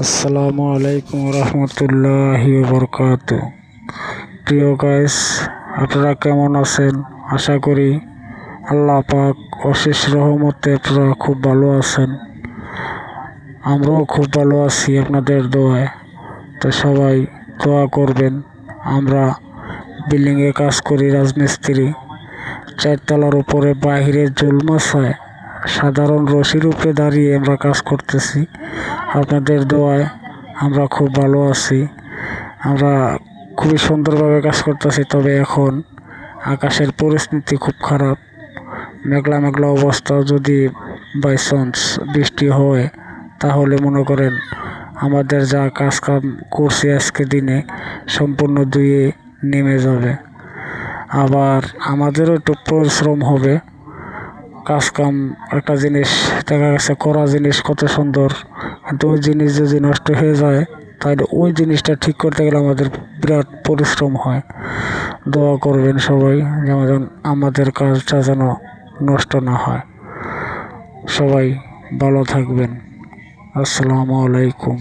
আসসালামু আলাইকুম রহমতুল্লাহি বরকাতু। প্রিয় গাইস, আপনারা কেমন আছেন? আশা করি আল্লাহ পাক অশেষ রহমতে আপনারা খুব ভালো আছেন। আমরাও খুব ভালো আছি আপনাদের দোয়ায়। তো সবাই দোয়া করবেন। আমরা বিল্ডিংয়ে কাজ করি, রাজমিস্ত্রি। 4 তলার উপরে বাহিরে জুলমাছায় সাধারণ রশির উপরে দাঁড়িয়ে আমরা কাজ করতেছি। আপনাদের দোয়ায় আমরা খুব ভালো আছি। আমরা খুবই সুন্দরভাবে কাজ করতেছি। তবে এখন আকাশের পরিস্থিতি খুব খারাপ, মেঘলা মেঘলা অবস্থা। যদি বাই চান্স বৃষ্টি হয় তাহলে মনে করেন আমাদের যা কাজ কাম করছি আজকে দিনে সম্পূর্ণ ধুয়ে নেমে যাবে। আবার আমাদেরও একটু পরিশ্রম হবে। কাজকাম একটা জিনিস দেখা গেছে, করা জিনিস কত সুন্দর, কিন্তু ওই জিনিস যদি নষ্ট হয়ে যায় তাহলে ওই জিনিসটা ঠিক করতে গেলে আমাদের বিরাট পরিশ্রম হয়। দোয়া করবেন সবাই যেন আমাদের কাজটা যেন নষ্ট না হয়। সবাই ভালো থাকবেন। আসসালামু আলাইকুম।